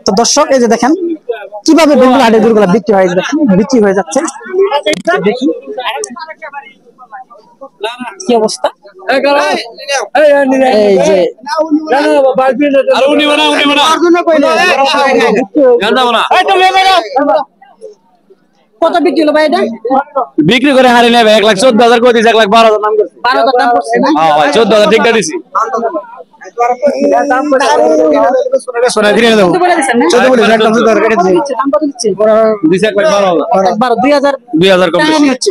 তো দর্শক এই যে দেখেন কিভাবে বেঙ্গল হাটে গরুগুলা বিক্রি হয়ে যাচ্ছে দেখি কি অবস্থা। এই যে কত বিক্রি হলো ভাই? এটা বিক্রি করে হারি নেবে 1,14,000 করে দিয়েছে, 1,12,000 দাম করছে। 12,000 দাম করছে না? হ্যাঁ ভাই 14,000 ঠিক দিয়েছি। সোনা কিনে দেবো 14 বলে একদম 14,000 কেটে দিয়েছি। দাম কত দিচ্ছে? দিছে 1,12,000 2000 কম হচ্ছে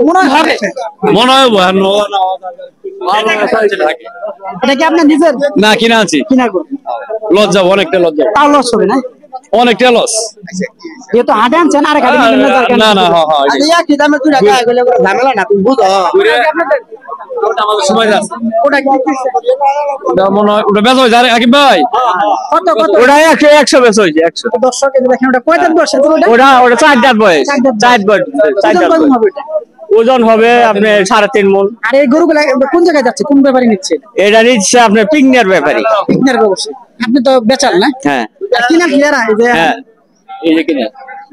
মনে হবে এটা কি আপনার নিজের না কিনা আছি কিনা গো? লজ্জা অনেকটা লজ্জা তাও লস হবে না? অনেকটা লস ये तो हाटे আনছেন আরে খালি না না হ্যাঁ হ্যাঁ আলিয়া কি দামে তুই টাকা গেলে ঝামেলা না তুমি বুঝো ওটা আমাদের সময় আছে ওটা কি দিচ্ছে ওটা মনে হয় ওটা বেচা হইছে। আরে আকিব ভাই কত ওটা 100 বেচা হইছে 100। দর্শক এই দেখেন ওটা কয় দাঁত বয়স ওটা 4 দাঁত বয়স 4 দাঁত ওজন হবে আপনি 3.5 মণ। আর এই গরুগুলা কোন জায়গায় যাচ্ছে, কোন ব্যাপারে নিচ্ছে? এটা নিচ্ছে আপনার পিকনিকের ব্যাপারে। পিকনিকের ব্যবসা আপনি তো বেচাল না? হ্যাঁ কিনা ক্লিয়ার এই যে হ্যাঁ এই যে কিনা।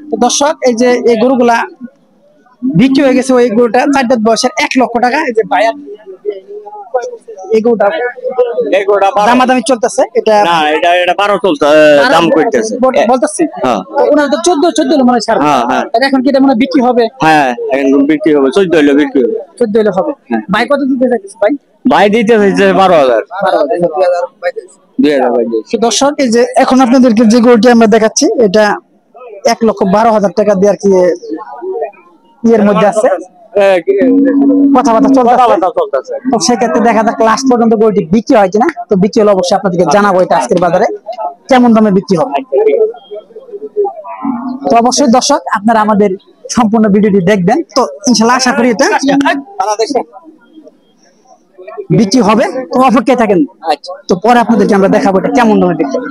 তো দর্শক এই যে এই গরুগুলা বিক্রি হয়ে গেছে। ওই গরুটা 4 দাঁত বয়সের 1 লক্ষ টাকা। এই যে ভাইয়া এই গরুটা দামাদামি চলতেছে। এটা না এটা 12 চলছে দাম করতেছে বলতেছি। হ্যাঁ ওনার তো 14 মনে হয় ছাড়। হ্যাঁ হ্যাঁ এখন কি এটা মনে বিক্রি হবে? হ্যাঁ এখন বিক্রি হবে 14 হলো বিক্রি হবে 14 হলে হবে। ভাই কত দিতে চাইছিস ভাই? ভাই দিতে চাইছে 12,000 2000 ভাই। দর্শক এই যে এখন আপনাদেরকে যে গরুটি আমরা দেখাচ্ছি এটা 1,12,000 টাকা দিয়ে আর কি এর মধ্যে আছে কথাবার্তা চলতেছে। তো সেক্ষেত্রে দেখা যাক লাস্ট পর্যন্ত গরুটি বিক্রি হয় কিনা। তো বিক্রি হলে অবশ্যই আপনাদেরকে জানাবো এটা আজকের বাজারে কেমন দামে বিক্রি হবে। তো অবশ্যই দর্শক আপনারা আমাদের সম্পূর্ণ ভিডিওটি দেখবেন। তো ইনশাআল্লাহ আশা করি এটা বিক্রি হবে। তো অপেক্ষায় থাকেন। তো পরে আপনাদেরকে আমরা দেখাবো এটা কেমন দামে বিক্রি হবে।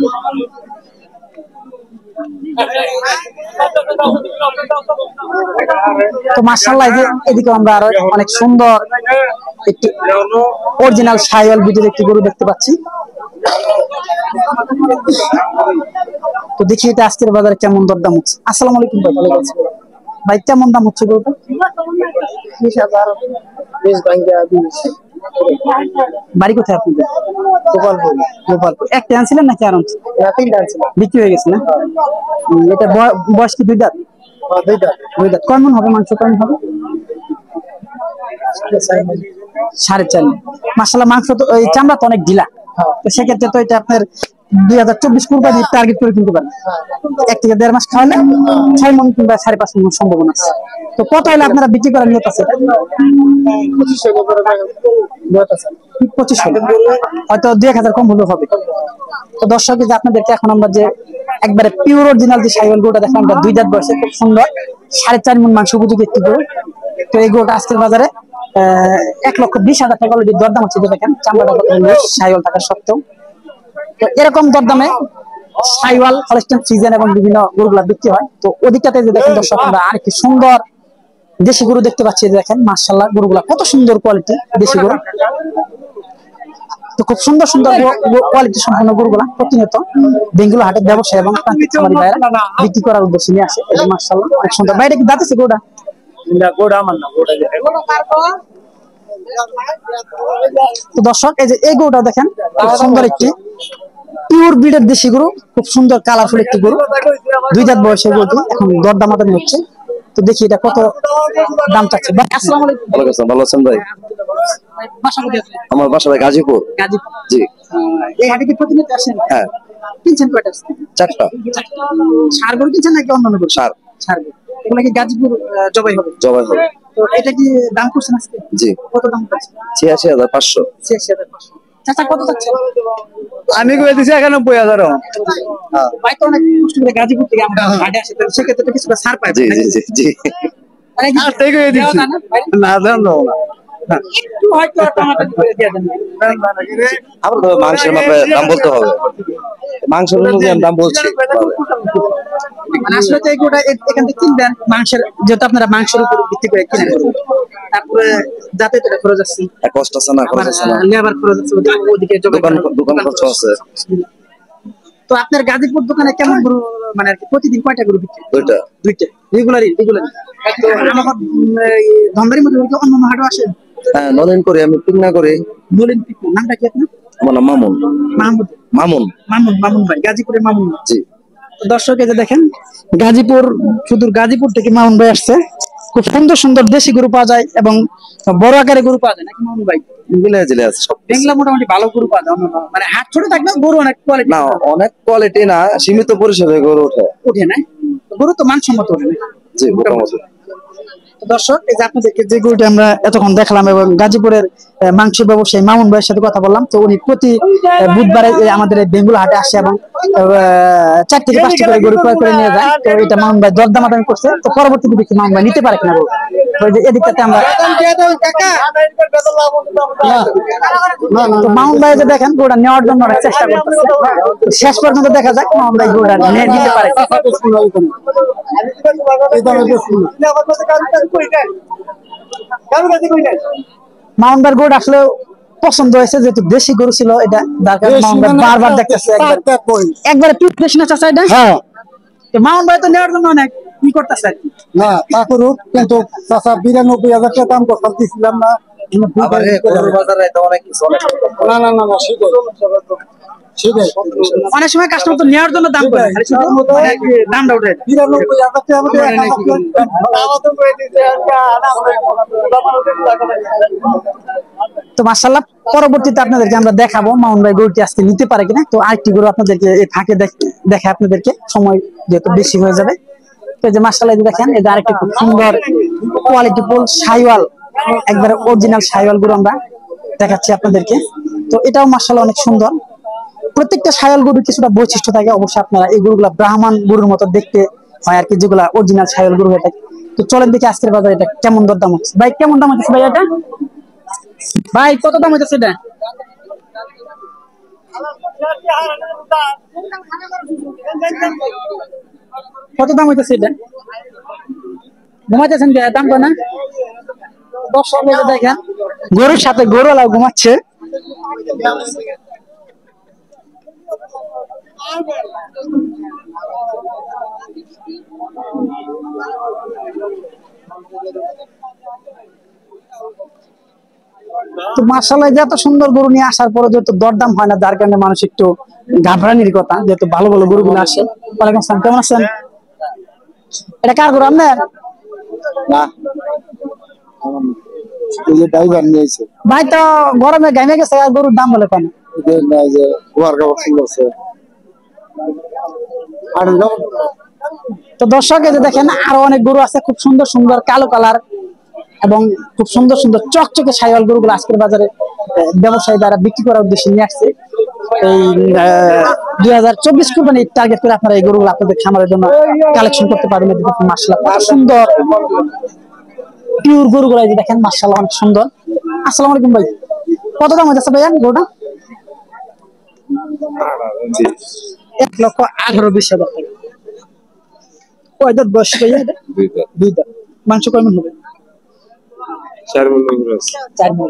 তো মাশাআল্লাহ যে এদিকে আমরা আরো অনেক সুন্দর একটি অরিজিনাল শাইওয়াল বিটের একটি গরু দেখতে পাচ্ছি। তো দেখি এটা আজকের বাজারে কেমন দরদাম হচ্ছে। আসসালামু আলাইকুম ভাই। ভাই কেমন দাম হচ্ছে গরুটা? 20,000 20 ভাঙ্গা 20। বাড়ি কোথায় আপনাদের? গোপালপুর। একটা আনছিলেন নাকি আর আনছেন? তিনটা আনছিলাম। বিক্রি হয়ে গেছে না? এটা বয়স কি 2 দাঁত? 2 দাঁত। কয় মণ হবে মাংস? কয় মণ হবে? 4.5 মণ। মাশাআল্লাহ মাংস তো এই চামড়া তো অনেক ঢিলা। তো সেক্ষেত্রে তো এটা আপনার 2024 কুরবানি টার্গেট করে কিনতে পারেন। 1 থেকে 1.5 মাস খাওয়ালে 6 মণ কিংবা 5.5 মণ সম্ভাবনা আছে। তো কত হলে আপনারা বিক্রি করার নিয়ত আছে? 25 হয়তো 2-1000 কম হলেও হবে। তো দর্শক যে আপনাদেরকে এখন আমরা যে একবারে পিওর অরিজিনাল যে শাইওয়াল গরুটা দেখলাম 2 দাঁত বয়সে খুব সুন্দর 4.5 মণ মাংস উপযোগী একটি গরু। তো এই গরুটা আজকের বাজারে 1,20,000 টাকা অলরেডি দরদাম হচ্ছে। দেখেন চামড়াটা শাইওয়াল থাকা সত্ত্বেও। তো এরকম দরদামে শাইওয়াল হলস্টাইন ফ্রিজিয়ান এবং বিভিন্ন গরুগুলা বিক্রি হয়। তো ওদিকটাতে যে দেখেন দর্শক আমরা আরেকটি সুন্দর দেশি গরু দেখতে পাচ্ছি। দেখেন মাশাআল্লাহ গরুগুলা কত সুন্দর কোয়ালিটি দেশি গরু। তো খুব সুন্দর সুন্দর কোয়ালিটি সম্পন্ন গরুগুলা প্রতিনিয়ত বেঙ্গল হাটের ব্যবসায়ী এবং খামারি ভাইরা বিক্রি করার উদ্দেশ্যে নিয়ে আসে। এটা মাশাআল্লাহ অনেক সুন্দর। বাইরে কি দাঁত আছে গরুটা? তো দর্শক এই যে এই গরুটা দেখেন খুব সুন্দর একটি পিওর ব্রিডের দেশি গরু। খুব সুন্দর কালারফুল একটি গরু 2 দাঁত বয়সের গরু। এখন দরদামাদামি হচ্ছে। তো দেখি এটা কত দাম চাচ্ছে। ভাই আসসালামু আলাইকুম। ওয়ালাইকুম আসসালাম। ভালো আছেন ভাই? বাসা কোথায়? আমার বাসা ভাই গাজীপুর। জি। এই হাটে কি প্রতিনিয়ত আসেন? হ্যাঁ। কিনছেন কয়টা? 4টা। সার গরু কিনছেন নাকি অন্যান্য গরু? সার। এগুলা কি গাজীপুর জবাই হবে? জবাই হবে। তো এটা কি দাম করছেন আজকে? জি। কত দাম করছেন? 86,500। 86,500। চাচা কত চাচ্ছেন? আমি কই দিছি 91,000। ভাই তো অনেক কষ্ট করে গাজীপুর থেকে আমরা হাটে আসে। তো সেক্ষেত্রে তো কিছু ছাড় পাই। জি জি জি জি। আর থেকে দিছি না জানো না একটু হয়তো টমাটো করে দিয়ে দেন। আমরা তো মাংসের মাপে দাম বলতে হবে। মাংসের অনুযায়ী দাম বলছি। মানে আসলে তো এগুলা এখান থেকে কিনবেন মাংসের, যেহেতু আপনারা মাংসের উপর ভিত্তি করে কিনেন। তারপরে যাতে তো খরচ আছে, কষ্ট আছে না, খরচ আছে না, লেবার খরচ আছে, ওদিকে দোকান খরচ আছে। তো আপনার গাজীপুর দোকানে কেমন গরু মানে আর কি প্রতিদিন কয়টা গরু বিক্রি? দুইটা রেগুলারই তো আমার ধনবাড়ির মধ্যে কি অন্য হাটও আসে? হ্যাঁ, নলেন করে আমি পিকনা করে। নলেন পিকনা, নামটা কি আপনার? আমার নাম মামুন। মাহমুদ মামুন মামুন ভাই, গাজীপুরের মামুন। জি। দর্শক এই যে দেখেন গাজীপুর, শুধু গাজীপুর থেকে মামুন ভাই আসছে। খুব সুন্দর সুন্দর দেশি গরু পাওয়া যায় এবং বড় আকারের গরু পাওয়া যায় নাকি মামুন ভাই? মিলে জিলে আছে সব। বেঙ্গলা মোটামুটি ভালো গরু পাওয়া যায়, মানে হাট ছোট থাকবে গরু অনেক কোয়ালিটি না, অনেক কোয়ালিটি না, সীমিত পরিসরে গরু ওঠে না, গরু তো মানসম্মত ওঠে না। জি, মোটামুটি। দর্শক এই যে আপনাদেরকে যে গরুটি আমরা এতক্ষণ দেখলাম এবং গাজীপুরের মাংস ব্যবসায়ী মামুন ভাইয়ের সাথে কথা বললাম, তো উনি প্রতি বুধবারে আমাদের এই বেঙ্গুলা হাটে আসে এবং 4 থেকে 5টি করে গরু ক্রয় করে নিয়ে যায়। তো এটা মামুন ভাই দরদামাদামি করছে, তো পরবর্তীতে দেখি মামুন ভাই নিতে পারে কিনা গরু। তো এদিকটাতে আমরা তো মামুন ভাই যে দেখেন গরুটা নেওয়ার জন্য অনেক চেষ্টা করতেছে, শেষ পর্যন্ত দেখা যাক মামুন ভাই গরুটা নিতে পারে। মামুন ভাইয়ের গরুটা আসলে পছন্দ হয়েছে, যেহেতু দেশি গরু ছিল এটা, যার কারণে মামুন ভাই বারবার দেখতেছে একবারে পিস না চাচা এটা। হ্যাঁ, মামুন ভাই তো নেওয়ার জন্য অনেক কি করতেছে আর কি। না তা করুক, কিন্তু চাচা 92,000 টাকা দাম কথা দিছিলাম না। না না না না, অনেক সময় কাস্টমার তো নেওয়ার জন্য দাম করে, দামটা উঠে 92,000 তো মাশাআল্লাহ। পরবর্তীতে আপনাদেরকে আমরা দেখাবো মামুন ভাই গরুটি আজকে নিতে পারে কিনা। তো আরেকটি গরু আপনাদেরকে এই ফাঁকে দেখে আপনাদেরকে সময় যেহেতু বেশি হয়ে যাবে। তো যে মাশাআল্লাহ দেখেন এই যে আরেকটি খুব সুন্দর কোয়ালিটি ফুল শাইওয়াল, একবারে অরিজিনাল শাইওয়াল গরু আমরা দেখাচ্ছি আপনাদেরকে। তো এটাও মাশাআল্লাহ অনেক সুন্দর। প্রত্যেকটা শাইওয়াল গরুর কিছুটা বৈশিষ্ট্য থাকে, অবশ্যই আপনারা এই গরুগুলা ব্রাহ্মণ গরুর মতো দেখতে হয় আর কি, যেগুলা অরিজিনাল শাইওয়াল গরু হয়ে থাকে। তো চলেন দেখি আজকের বাজারে এটা কেমন দরদাম হচ্ছে। ভাই কেমন দাম হচ্ছে ভাই এটা? ভাই কত দাম হচ্ছে এটা? কত দাম হইতেছে এটা? ঘুমাইতেছেন কি দাম কয় না? দর্শক দেখেন গরুর সাথে গরুওয়ালা ঘুমাচ্ছে। তো মাশাআল্লাহ এত সুন্দর গরু নিয়ে আসার পরে যেহেতু দরদাম হয় না, যার কারণে মানুষ একটু ঘাবড়ানির কথা, যেহেতু ভালো ভালো গরুগুলো আসে। ওয়ালাইকুম আসসালাম, কেমন আছেন? এটা কার গরু আপনার? না, এই যে ড্রাইভার নিয়েছে ভাই তো গরমে ঘামে গেছে, আর গরুর দাম বলে কেন? এদের না, যে ওয়ার কাপড় আছে। তো দর্শক এই যে দেখেন আরো অনেক গরু আছে, খুব সুন্দর সুন্দর কালো কালার এবং খুব সুন্দর সুন্দর চকচকে শাইওয়াল গরুগুলো আজকের বাজারে ব্যবসায়ী দ্বারা বিক্রি করার উদ্দেশ্যে নিয়ে আসছে। এই 2024 কোরবানি টার্গেট করে আপনারা এই গরুগুলো আপনাদের খামারের জন্য কালেকশন করতে পারবেন। মাশাআল্লাহ কত সুন্দর পিওর গরুগুলো এই যে দেখেন, মাশাআল্লাহ অনেক সুন্দর। আসসালামু আলাইকুম ভাই, কত দাম হচ্ছে ভাইয়া গরুটা? 1,18,20,000 টাকা। কয় দাঁত বয়স ভাইয়া? দুই দাঁত। মাংস কয় মণ হবে? 4 মণ করে। 4 মণ।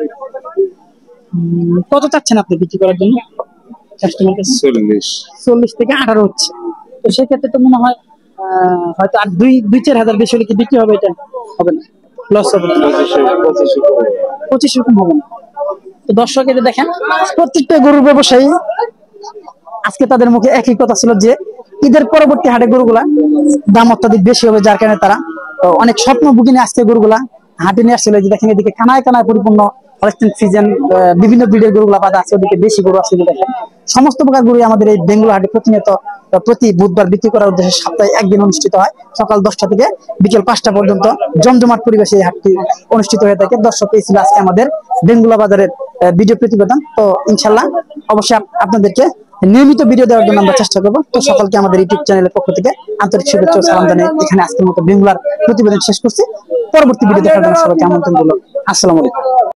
কত চাচ্ছেন আপনি বিক্রি করার জন্য? 40 থেকে 18 হচ্ছে। তো সেক্ষেত্রে তো মনে হয় হয়তো আর 2-4 হাজার বেশি হলে কি বিক্রি হবে? এটা হবে না, লস হবে। 25 রকম হবে না। তো দর্শক এটা দেখেন প্রত্যেকটা গরুর ব্যবসায়ী আজকে তাদের মুখে একই কথা ছিল যে ঈদের পরবর্তী হাটে গরুগুলা দাম অত্যাধিক বেশি হবে, যার কারণে তারা অনেক স্বপ্ন বুকে নিয়ে আসছে গরুগুলা হাটে নিয়ে আসছিল। যে দেখেন এদিকে কানায় কানায় পরিপূর্ণ ফ্রিজেন বিভিন্ন ব্রিডের গরুগুলা বাঁধা আছে, ওদিকে বেশি গরু আছে। দেখেন সমস্ত প্রকার গরু আমাদের এই বেঙ্গল হাটে প্রতিনিয়ত প্রতি বুধবার বিক্রি করার উদ্দেশ্যে সপ্তাহে একদিন অনুষ্ঠিত হয়, সকাল 10টা থেকে বিকেল 5টা পর্যন্ত জমজমাট পরিবেশে এই হাটটি অনুষ্ঠিত হয়ে থাকে। দর্শক এই ছিল আজকে আমাদের বেঙ্গুলা বাজারের ভিডিও প্রতিবেদন। তো ইনশাল্লাহ অবশ্যই আপনাদেরকে নিয়মিত ভিডিও দেওয়ার জন্য আমরা চেষ্টা করবো। তো সকলকে আমাদের ইউটিউব চ্যানেলের পক্ষ থেকে আন্তরিক শুভেচ্ছা ও সালাম জানিয়ে এখানে আজকের মতো বেঙ্গুলার প্রতিবেদন শেষ করছি। পরবর্তী ভিডিও দেখার জন্য সবাইকে আমন্ত্রণ করলো। আসসালামু আলাইকুম।